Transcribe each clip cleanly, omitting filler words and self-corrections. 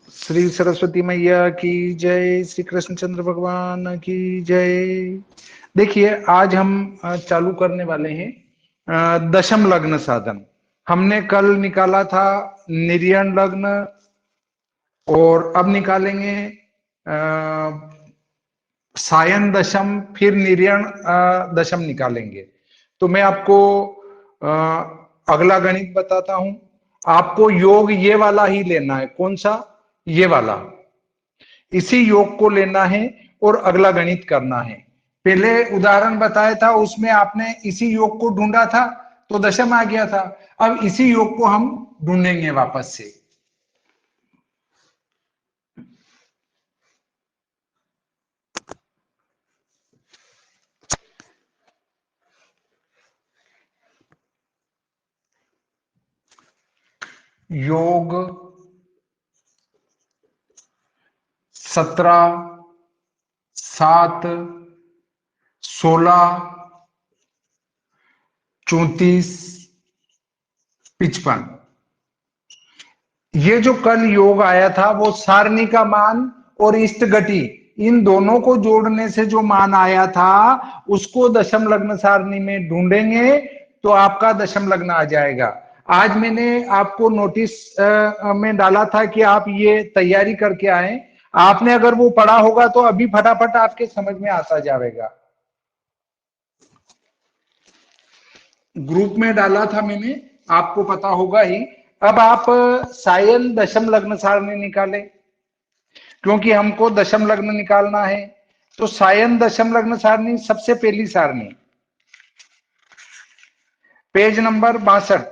श्री सरस्वती मैया की जय, श्री कृष्णचंद्र भगवान की जय। देखिए, आज हम चालू करने वाले हैं दशम लग्न साधन। हमने कल निकाला था निर्यण लग्न, और अब निकालेंगे सायन दशम, फिर निर्यण दशम निकालेंगे। तो मैं आपको अगला गणित बताता हूं। आपको योग ये वाला ही लेना है। कौन सा? ये वाला। इसी योग को लेना है और अगला गणित करना है। पहले उदाहरण बताया था, उसमें आपने इसी योग को ढूंढा था तो दशम आ गया था। अब इसी योग को हम ढूंढेंगे वापस से। योग 17, 7, 16, 34, 55। ये जो कल योग आया था वो सारणी का मान और इष्टगति, इन दोनों को जोड़ने से जो मान आया था उसको दशम लग्न सारणी में ढूंढेंगे तो आपका दशम लग्न आ जाएगा। आज मैंने आपको नोटिस में डाला था कि आप ये तैयारी करके आए। आपने अगर वो पढ़ा होगा तो अभी फटाफट आपके समझ में आता जाएगा। ग्रुप में डाला था मैंने, आपको पता होगा ही। अब आप सायन दशम लग्न सारणी निकालें, क्योंकि हमको दशम लग्न निकालना है। तो सायन दशम लग्न सारणी, सबसे पहली सारणी पेज नंबर 62,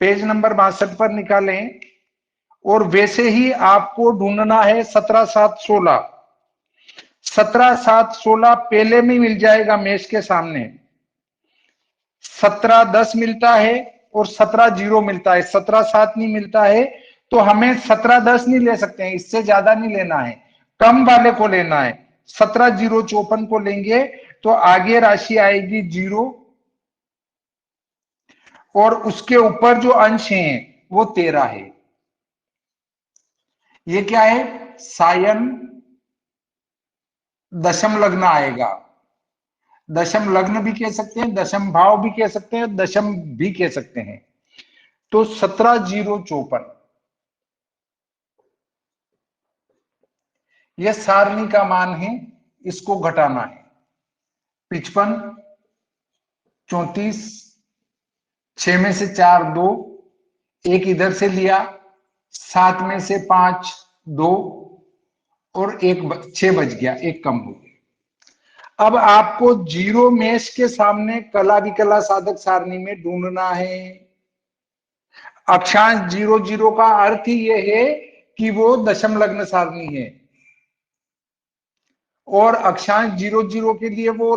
पेज नंबर 62 पर निकालें। और वैसे ही आपको ढूंढना है 17, 7, 16। 17, 7, 16 पहले में मिल जाएगा मेष के सामने। 17, 10 मिलता है और 17, 0 मिलता है। 17, 7 नहीं मिलता है, तो हमें 17, 10 नहीं ले सकते हैं, इससे ज्यादा नहीं लेना है, कम वाले को लेना है। 17, 0, 54 को लेंगे तो आगे राशि आएगी 0, और उसके ऊपर जो अंश है वो 13 है। ये क्या है? सायन दशम लग्न आएगा। दशम लग्न भी कह सकते हैं, दशम भाव भी कह सकते हैं, दशम भी कह सकते हैं। तो 17, 0, 54 यह सारणी का मान है, इसको घटाना है। 55, 34, 6 में से 4 2, एक इधर से लिया, 7 में से 5 2, और एक 6 बच गया, एक कम हो गया। अब आपको जीरो मेष के सामने कला विकला साधक सारणी में ढूंढना है। अक्षांश 0, 0 का अर्थ ही यह है कि वो दशम लग्न सारणी है, और अक्षांश 0, 0 के लिए वो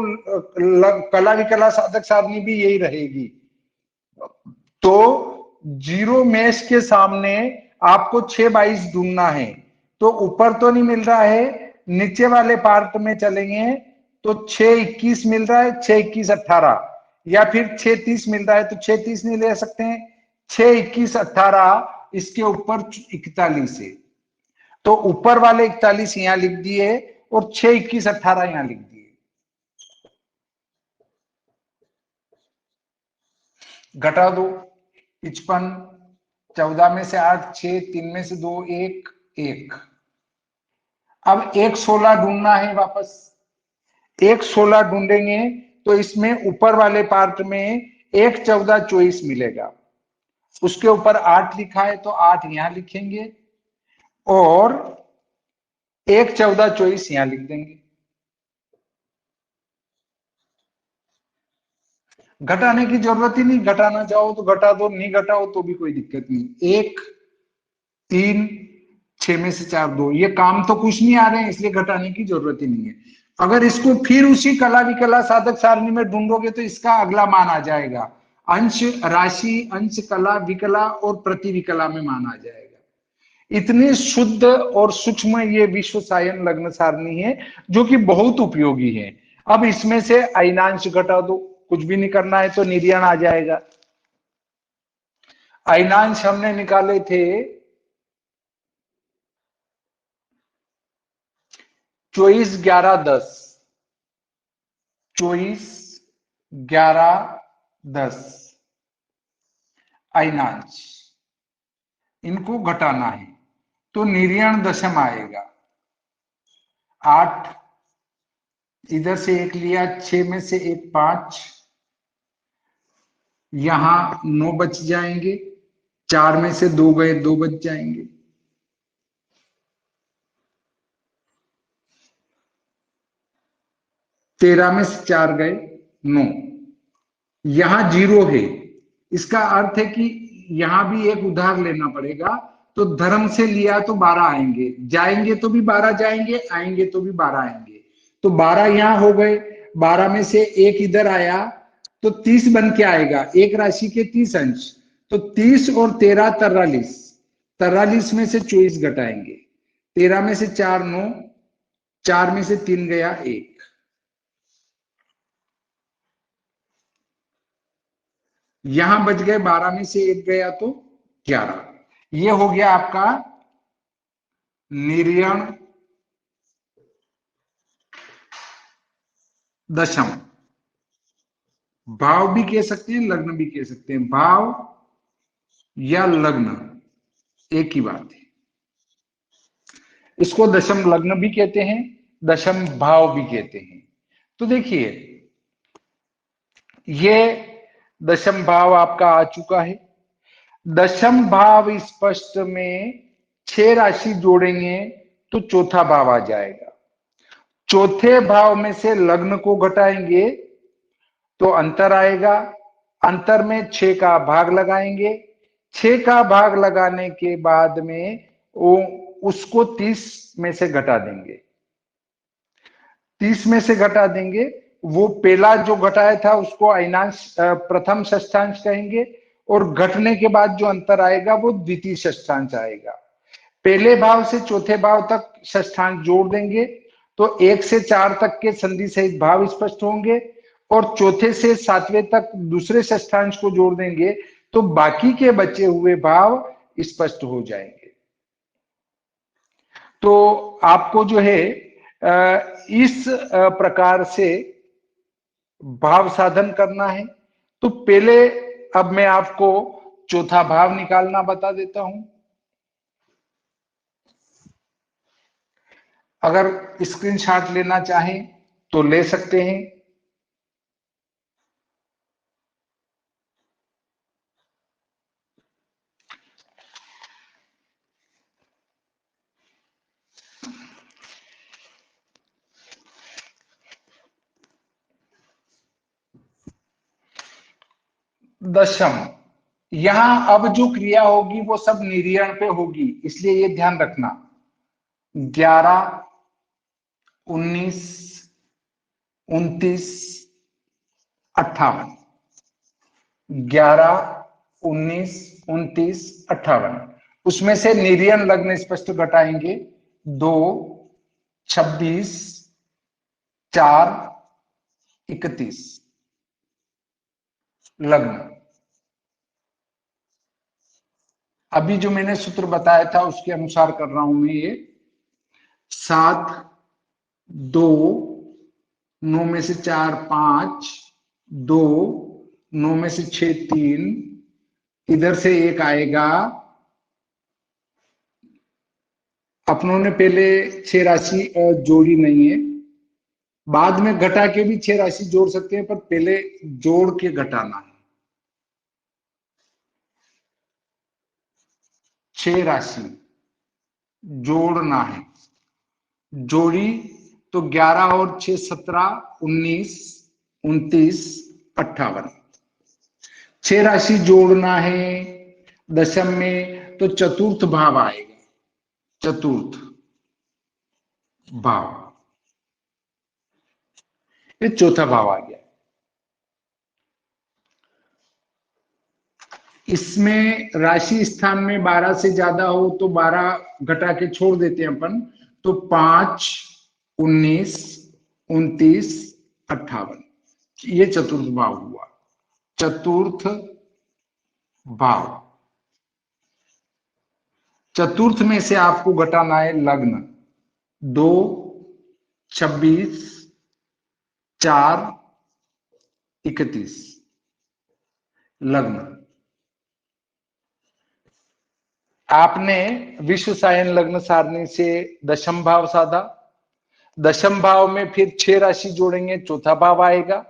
कला विकला साधक सारणी भी यही रहेगी। तो जीरो मेष के सामने आपको 6, 22 ढूंढना है। तो ऊपर तो नहीं मिल रहा है, नीचे वाले पार्ट में चलेंगे तो 6, 21 मिल रहा है। 6, 21, 18, या फिर 6, 30 मिल रहा है तो 6, 30 नहीं ले सकते हैं। 6, 21, 18, इसके ऊपर 41 है, तो ऊपर वाले 41 यहां लिख दिए और 6, 21, 18 यहां लिख दिए। घटा दो। 55, 14 में से 8 6, 3 में से 2 1 1। अब 1, 16 ढूंढना है वापस। 1, 16 ढूंढेंगे तो इसमें ऊपर वाले पार्ट में 1, 14, 24 मिलेगा। उसके ऊपर 8 लिखा है तो 8 यहां लिखेंगे, और 1, 14, 24 यहां लिख देंगे। घटाने की जरूरत ही नहीं, घटाना चाहो तो घटा दो, नहीं घटाओ तो भी कोई दिक्कत नहीं। 1, 3, 6 में से 4 2, ये काम तो कुछ नहीं आ रहे हैं, इसलिए घटाने की जरूरत ही नहीं है। अगर इसको फिर उसी कला विकला साधक सारणी में ढूंढोगे तो इसका अगला मान आ जाएगा। अंश राशि, अंश कला विकला और प्रति विकला में मान आ जाएगा। इतनी शुद्ध और सूक्ष्म ये विश्व सायन लग्न सारणी है, जो कि बहुत उपयोगी है। अब इसमें से अयनांश घटा दो, कुछ भी नहीं करना है तो निर्यण आ जाएगा। अयनांश हमने निकाले थे 24 11 10, 24 11 10 अयनांश, इनको घटाना है तो निर्यण दशम आएगा। 8, इधर से 1 लिया, 6 में से 1 5, यहां 9 बच जाएंगे, 4 में से 2 गए, 2 बच जाएंगे। 13 में से 4 गए, 9। यहां 0 है, इसका अर्थ है कि यहां भी एक उधार लेना पड़ेगा। तो धर्म से लिया तो 12 आएंगे, जाएंगे तो भी 12 जाएंगे, आएंगे तो भी 12 आएंगे। तो 12 यहां हो गए, 12 में से 1 इधर आया तो 30 बन के आएगा। एक राशि के 30 अंश, तो 30 और 13 43, 43 में से 24 घटाएंगे। 13 में से 4 9, 4 में से 3 गया 1, यहां बच गए, 12 में से 1 गया तो 11। ये हो गया आपका निर्यण दशम। भाव भी कह सकते हैं, लग्न भी कह सकते हैं। भाव या लग्न एक ही बात है। इसको दशम लग्न भी कहते हैं, दशम भाव भी कहते हैं। तो देखिए, ये दशम भाव आपका आ चुका है। दशम भाव स्पष्ट में 6 राशि जोड़ेंगे तो चौथा भाव आ जाएगा। चौथे भाव में से लग्न को घटाएंगे तो अंतर आएगा। अंतर में 6 का भाग लगाएंगे। 6 का भाग लगाने के बाद में वो उसको 30 में से घटा देंगे। 30 में से घटा देंगे, वो पहला जो घटाया था उसको अयनांश प्रथम षष्ठांश कहेंगे, और घटने के बाद जो अंतर आएगा वो द्वितीय षष्ठांश आएगा। पहले भाव से चौथे भाव तक षष्ठांश जोड़ देंगे तो 1 से 4 तक के संधि सहित भाव स्पष्ट होंगे, और चौथे से 7वें तक दूसरे षष्ठांश को जोड़ देंगे तो बाकी के बचे हुए भाव स्पष्ट हो जाएंगे। तो आपको जो है इस प्रकार से भाव साधन करना है। तो पहले अब मैं आपको चौथा भाव निकालना बता देता हूं। अगर स्क्रीनशॉट लेना चाहें तो ले सकते हैं। दशम, यहां अब जो क्रिया होगी वो सब निर्यण पे होगी, इसलिए ये ध्यान रखना। 11 19 29 58, 11 19 29 58, उसमें से निर्यण लग्न स्पष्ट घटाएंगे। 2 26 4 31 लग्न। अभी जो मैंने सूत्र बताया था उसके अनुसार कर रहा हूं मैं ये। 7 2 9 में से 4 5 2 9 में से 6 3, इधर से 1 आएगा। अपनों ने पहले 6 राशि जोड़ी नहीं है, बाद में घटा के भी 6 राशि जोड़ सकते हैं, पर पहले जोड़ के घटाना है। 6 राशि जोड़ना है। जोड़ी तो 11 और 6 17 19 29 58, 6 राशि जोड़ना है दशम में, तो चतुर्थ भाव आएगा। चतुर्थ भाव, ये चौथा भाव आ गया। इसमें राशि स्थान में 12 से ज्यादा हो तो 12 घटा के छोड़ देते हैं अपन, तो 5 19 29 58, ये चतुर्थ भाव हुआ। चतुर्थ भाव, चतुर्थ में से आपको घटाना है लग्न। 2 26/4/31 लग्न। आपने विश्व सायन लग्न सारणी से दशम भाव साधा, दशम भाव में फिर 6 राशि जोड़ेंगे, चौथा भाव आएगा,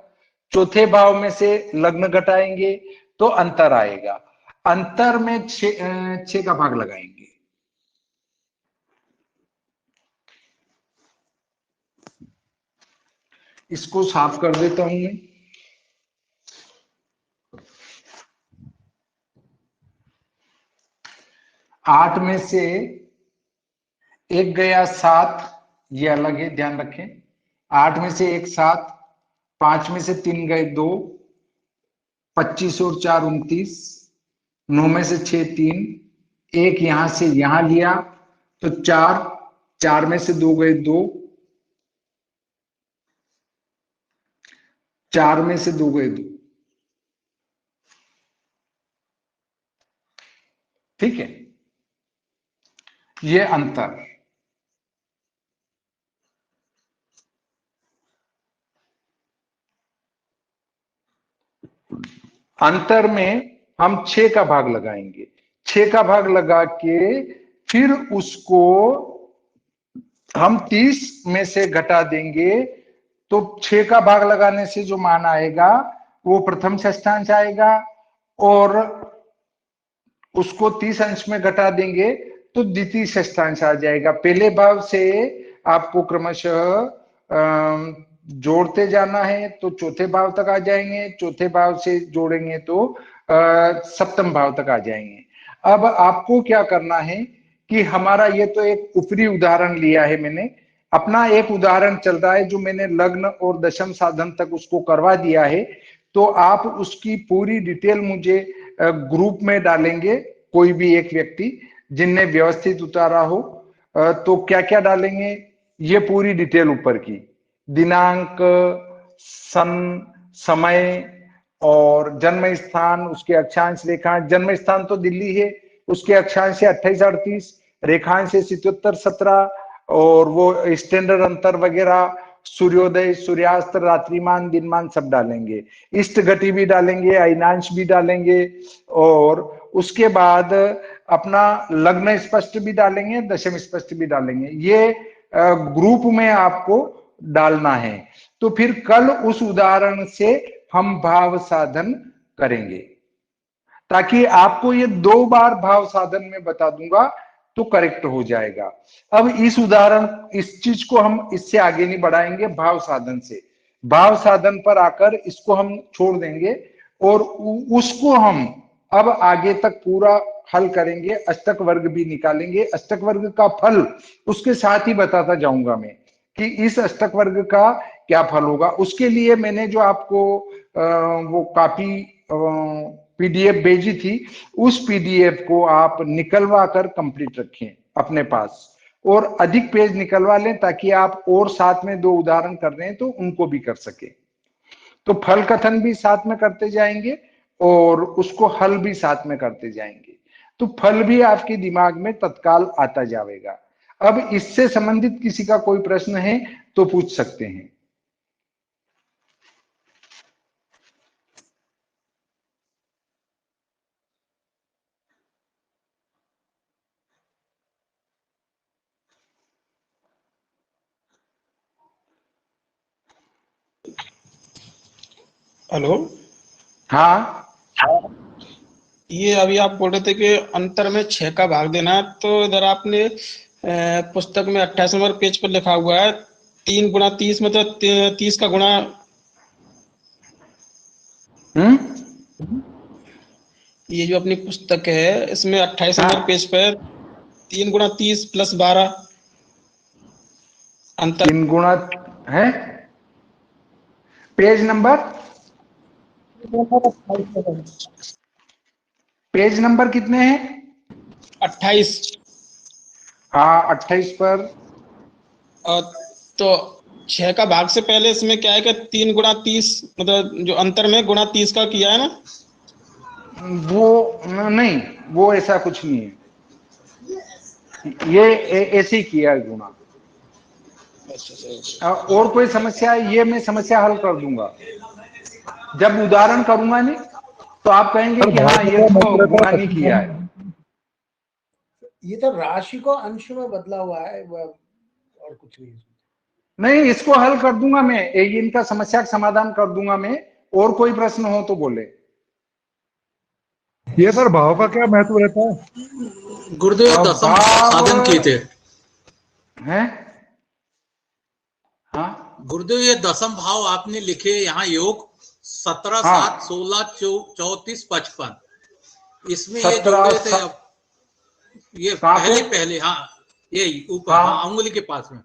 चौथे भाव में से लग्न घटाएंगे तो अंतर आएगा, अंतर में 6 का भाग लगाएंगे। इसको साफ कर देता हूं मैं। 8 में से 1 गया 7, ये अलग है, ध्यान रखें। 8 में से 1 7, 5 में से 3 गए 2, 25 और 4 29, 9 में से 6 3, 1 यहां से यहां लिया तो 4, 4 में से 2 गए 2, 4 में से 2 गए 2। ठीक है, ये अंतर। अंतर में हम 6 का भाग लगाएंगे, 6 का भाग लगा के फिर उसको हम 30 में से घटा देंगे तो 6 का भाग लगाने से जो मान आएगा वो प्रथम षष्ठांश आएगा, और उसको 30 अंश में घटा देंगे तो द्वितीय षष्ठांश आ जाएगा। पहले भाव से आपको क्रमशः जोड़ते जाना है तो चौथे भाव तक आ जाएंगे, चौथे भाव से जोड़ेंगे तो सप्तम भाव तक आ जाएंगे। अब आपको क्या करना है कि हमारा ये तो एक ऊपरी उदाहरण लिया है मैंने, अपना एक उदाहरण चल रहा है जो मैंने लग्न और दशम साधन तक उसको करवा दिया है, तो आप उसकी पूरी डिटेल मुझे ग्रुप में डालेंगे, कोई भी एक व्यक्ति जिनने व्यवस्थित उतारा हो, तो क्या क्या डालेंगे ये पूरी डिटेल ऊपर की, दिनांक, सन, समय और जन्म स्थान, उसके अक्षांश रेखांश, जन्म स्थान तो दिल्ली है, उसके अक्षांश है 28-38, रेखांश है 77-17, और वो स्टैंडर्ड अंतर वगैरह, सूर्योदय, सूर्यास्त, रात्रिमान, दिनमान सब डालेंगे, इष्ट घटी भी डालेंगे, अयनांश भी डालेंगे, और उसके बाद अपना लग्न स्पष्ट भी डालेंगे, दशम स्पष्ट भी डालेंगे। ये ग्रुप में आपको डालना है। तो फिर कल उस उदाहरण से हम भाव साधन करेंगे, ताकि आपको ये 2 बार भाव साधन में बता दूंगा तो करेक्ट हो जाएगा। अब इस उदाहरण, इस चीज को हम इससे आगे नहीं बढ़ाएंगे, भाव साधन से, भाव साधन पर आकर इसको हम छोड़ देंगे और उसको हम अब आगे तक पूरा हल करेंगे, अष्टक वर्ग भी निकालेंगे, अष्टक वर्ग का फल उसके साथ ही बताता जाऊंगा मैं कि इस अष्टक वर्ग का क्या फल होगा। उसके लिए मैंने जो आपको वो कॉपी पीडीएफ भेजी थी, उस पीडीएफ को आप निकलवा कर कंप्लीट रखें अपने पास, और अधिक पेज निकलवा लें ताकि आप और साथ में 2 उदाहरण कर रहे हैं तो उनको भी कर सके। तो फल कथन भी साथ में करते जाएंगे और उसको हल भी साथ में करते जाएंगे, तो फल भी आपके दिमाग में तत्काल आता जाएगा। अब इससे संबंधित किसी का कोई प्रश्न है तो पूछ सकते हैं। हेलो। हाँ, ये अभी आप बोल रहे थे कि अंतर में 6 का भाग देना है, तो इधर आपने पुस्तक में 28 नंबर पेज पर लिखा हुआ है 3 गुणा 30, मतलब 30 का गुणा। ये जो अपनी पुस्तक है इसमें 28 नंबर पेज पर 3 गुणा 30 + 12 अंतर 3 गुणा है, पेज नंबर, पेज नंबर कितने हैं? 28। हाँ, 28 पर। तो 6 का भाग से पहले इसमें क्या है कि 3 गुणा 30, मतलब जो अंतर में गुणा 30 का किया है ना, वो नहीं, वो ऐसा कुछ नहीं है, ये ऐसे ही किया है गुणा। अच्छा। और कोई समस्या है, ये मैं समस्या हल कर दूंगा। जब उदाहरण करूंगा नहीं तो आप कहेंगे सर कि भाव हाँ का ये क्या तो महत्व रहता गुणा है नहीं पत्रिका किया है। में? ये तो राशि को अंश में बदला हुआ है, और कुछ नहीं। नहीं, इसको हल कर दूंगा मैं, इनका समस्या का समाधान कर दूंगा मैं। और कोई प्रश्न हो तो बोले। ये सर भाव का क्या महत्व रहता है? गुरुदेव दसम भाव भाव साधन किए थे। है। हाँ गुरुदेव ये दसम भाव आपने लिखे यहाँ योग 17, हाँ 7, 16, 34, 55 इसमें ये 17 जोड़े थे। अब ये कहाँ पे? पहले हाँ यही ऊपर, हाँ हाँ अंगुली के पास में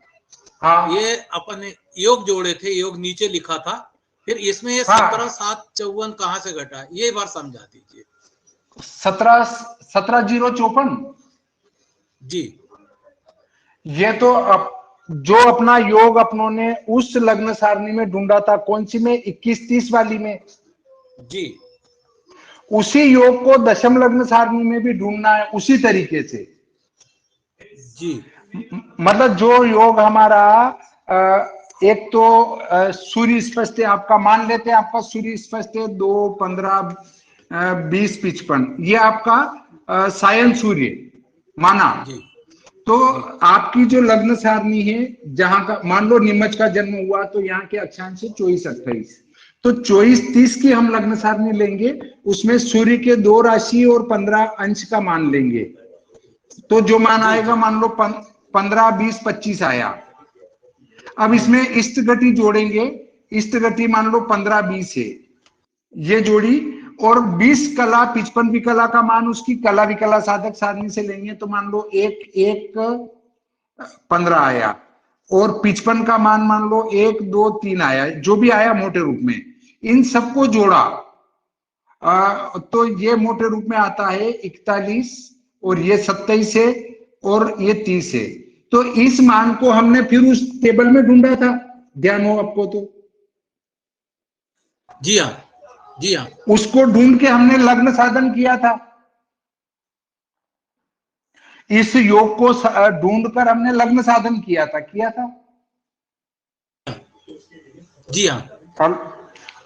हाँ ये अपन योग जोड़े थे, योग नीचे लिखा था। फिर इसमें ये हाँ 17, 7, 54 कहाँ से घटा, ये बार समझा दीजिए। 17 054। जी ये तो जो अपना योग अपनों ने उस लग्न सारणी में ढूंढा था, कौन सी में, 21-30 वाली में, जी उसी योग को दशम लग्न सारणी में भी ढूंढना है उसी तरीके से। जी मतलब जो योग हमारा एक तो सूर्य स्पष्ट है आपका, मान लेते हैं आपका सूर्य स्पष्ट है 2, 15, 20, 55, ये आपका सायन सूर्य माना। जी तो आपकी जो लग्न सारणी है, जहां का मान लो नीमच का जन्म हुआ तो यहाँ के अक्षांश 24-28, तो 24-30 की हम लग्न सारणी लेंगे, उसमें सूर्य के 2 राशि और 15 अंश का मान लेंगे। तो जो मान आएगा, मान लो 15, 20, 25 आया। अब इसमें इष्ट गति जोड़ेंगे, इष्ट गति मान लो 15, 20 है, ये जोड़ी, और 20 कला 55 विकला का मान उसकी कला विकला साधक सारणी से लेंगे, तो मान लो 1, 1, 15 आया, और 55 का मान मान लो 1, 2, 3 आया, जो भी आया मोटे रूप में, इन सबको जोड़ा तो ये मोटे रूप में आता है 41, और ये 27 है, और ये 30 है। तो इस मान को हमने फिर उस टेबल में ढूंढा था, ध्यान हो आपको तो। जी हाँ जी हाँ उसको ढूंढ के हमने लग्न साधन किया था। इस योग को ढूंढकर हमने लग्न साधन किया था। जी हाँ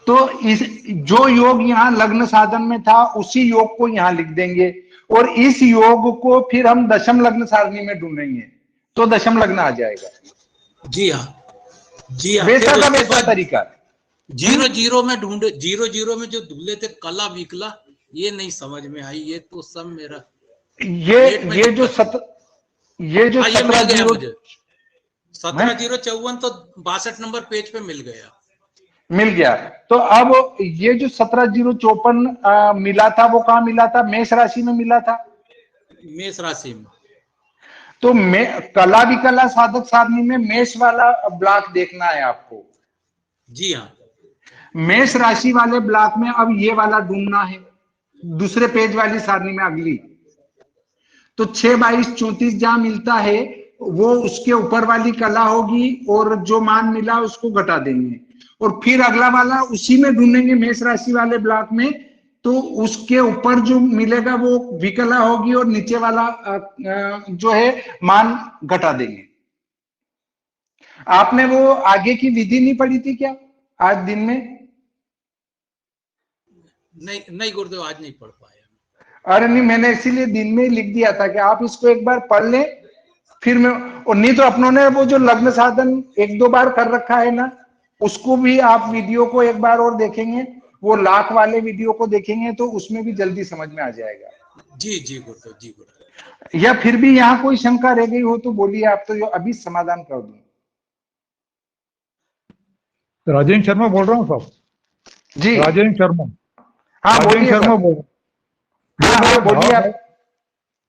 तो इस जो योग यहाँ लग्न साधन में था उसी योग को यहाँ लिख देंगे, और इस योग को फिर हम दशम लग्न सारणी में ढूंढेंगे, तो दशम लग्न आ जाएगा। जी हाँ जी हाँ। वैसा फिर का उसके वैसा बाद तरीका। 0-0 में ढूंढे, 0-0 में जो ढूंढे थे कला विकला, ये नहीं समझ में आई, ये तो सब मेरा पेट में ये जो दिक्कत है। ये जो हाँ ये 17 मिल गया 0 मुझे, 17-0-54 तो 62 नंबर पेज पे मिल गया। मिल गया। तो अब ये जो 17 054 मिला था, वो कहाँ मिला था? मेष राशि में मिला था। मेष राशि में। तो कला विकला साधक सारणी में मेष वाला ब्लॉक देखना है आपको। जी हाँ मेष राशि वाले ब्लॉक में अब ये वाला ढूंढना है, दूसरे पेज वाली सारणी में अगली। तो 6, 22, 34 जहां मिलता है वो उसके ऊपर वाली कला होगी, और जो मान मिला उसको घटा देंगे, और फिर अगला वाला उसी में ढूंढेंगे मेष राशि वाले ब्लॉक में, तो उसके ऊपर जो मिलेगा वो विकला होगी, और नीचे वाला जो है मान घटा देंगे। आपने वो आगे की विधि नहीं पढ़ी थी क्या आज दिन में? नहीं गुरुदेव आज नहीं पढ़ पाया। अरे नहीं, मैंने इसीलिए दिन में ही लिख दिया था कि आप इसको एक बार पढ़ लें, फिर मैं, और नहीं तो अपनों ने वो जो लग्न साधन 1-2 बार कर रखा है ना, उसको भी आप वीडियो को एक बार और देखेंगे, वो लाख वाले वीडियो को देखेंगे तो उसमें भी जल्दी समझ में आ जाएगा। जी जी गुरुदेव, जी गुरुदेव। या फिर भी यहाँ कोई शंका रह गई हो तो बोलिए, आप तो अभी समाधान कर दूं। राजेंद्र शर्मा बोल रहा हूँ साहब। जी राजेंद्र शर्मा। हाँ राजेंद्र बोलिए शर्मा सर। बोल हाँ हाँ बोलिए आप।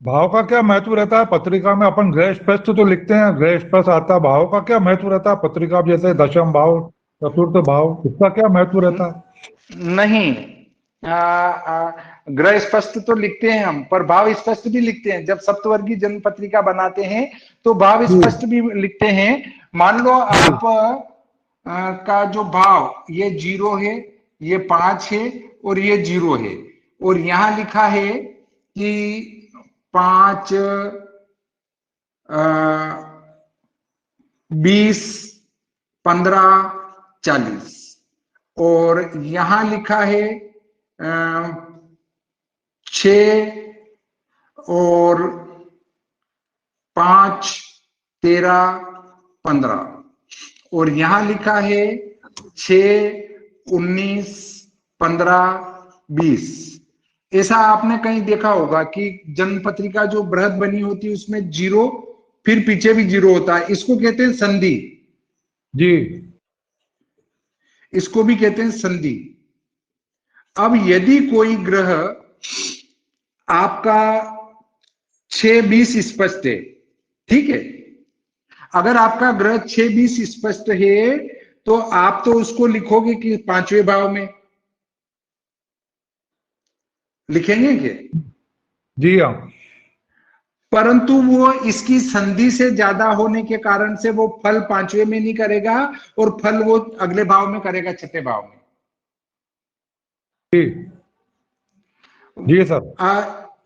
भाव का क्या महत्व रहता है पत्रिका में? अपन ग्रह स्पष्ट तो लिखते हैं, ग्रह स्पष्ट आता है, भाव का क्या महत्व रहता है पत्रिका में? जैसे दशम भाव, चतुर्थ भाव, इसका क्या महत्व रहता है? नहीं, ग्रह स्पष्ट तो लिखते हैं हम, पर भाव स्पष्ट भी लिखते हैं। जब सप्तवर्गीय जन्म पत्रिका बनाते हैं तो भाव स्पष्ट भी लिखते हैं। मान लो आप का जो भाव ये 0 है, ये 5 है, और ये 0 है, और यहां लिखा है कि 5 20, 15, 40 और यहां लिखा है 6 और 5, 13, 15 और यहां लिखा है 6, 19, 15, 20। ऐसा आपने कहीं देखा होगा कि जन्म पत्रिका जो बृहद बनी होती है उसमें 0 फिर पीछे भी 0 होता है, इसको कहते हैं संधि। जी। इसको भी कहते हैं संधि। अब यदि कोई ग्रह आपका 6, 20 स्पष्ट है, ठीक है, अगर आपका ग्रह 6, 20 स्पष्ट है तो आप तो उसको लिखोगे कि 5वें भाव में लिखेंगे क्या? जी हाँ। परंतु वो इसकी संधि से ज्यादा होने के कारण से वो फल 5वें में नहीं करेगा और फल वो अगले भाव में करेगा, 6ठे भाव में। जी जी सर।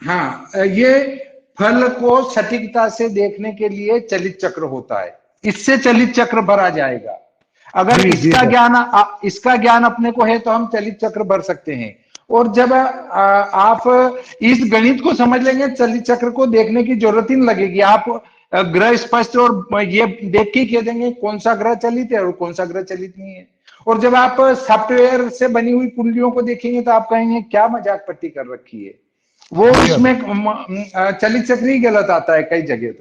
हाँ, ये फल को सटीकता से देखने के लिए चलित चक्र होता है, इससे चलित चक्र भरा जाएगा। अगर जी, जी, इसका ज्ञान अपने को है तो हम चलित चक्र भर सकते हैं। और जब आप इस गणित को समझ लेंगे, चलित चक्र को देखने की जरूरत ही नहीं लगेगी। आप ग्रह स्पष्ट और ये देख के कह देंगे कौन सा ग्रह चलित है और कौन सा ग्रह चलित नहीं है। और जब आप सॉफ्टवेयर से बनी हुई कुंडलियों को देखेंगे तो आप कहेंगे क्या मजाक पट्टी कर रखी है, वो उसमें चलित चक्र ही गलत आता है कई जगह।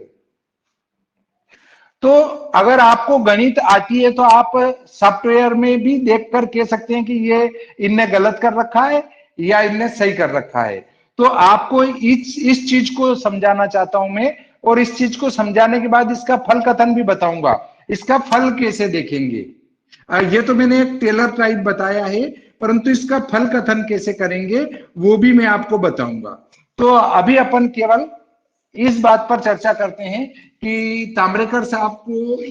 तो अगर आपको गणित आती है तो आप सॉफ्टवेयर में भी देखकर कह सकते हैं कि ये इनने गलत कर रखा है या इनने सही कर रखा है। तो आपको इस चीज को समझाना चाहता हूं मैं, और इस चीज को समझाने के बाद इसका फल कथन भी बताऊंगा। इसका फल कैसे देखेंगे, ये तो मैंने एक टेलर टाइप बताया है, परंतु इसका फल कथन कैसे करेंगे वो भी मैं आपको बताऊंगा। तो अभी अपन केवल इस बात पर चर्चा करते हैं कि ताम्रेकर साहब को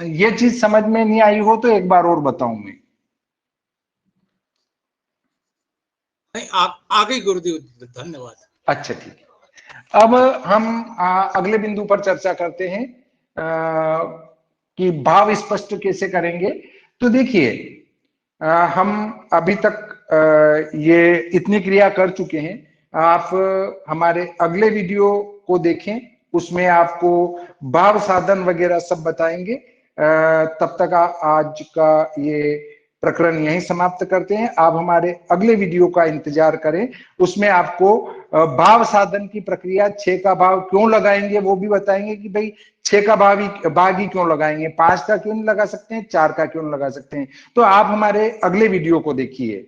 ये चीज समझ में नहीं आई हो तो एक बार और बताऊं मैं। नहीं, आ गई गुरुदेव, धन्यवाद। अच्छा ठीक है। अब हम अगले बिंदु पर चर्चा करते हैं कि भाव स्पष्ट कैसे करेंगे। तो देखिए, हम अभी तक ये इतनी क्रिया कर चुके हैं। आप हमारे अगले वीडियो को देखें, उसमें आपको भाव साधन वगैरह सब बताएंगे। तब तक आज का ये प्रकरण यहीं समाप्त करते हैं। आप हमारे अगले वीडियो का इंतजार करें, उसमें आपको भाव साधन की प्रक्रिया, 6 का भाव क्यों लगाएंगे वो भी बताएंगे कि भाई 6 का भाग ही क्यों लगाएंगे, 5 का क्यों नहीं लगा सकते हैं, 4 का क्यों नहीं लगा सकते हैं। तो आप हमारे अगले वीडियो को देखिए।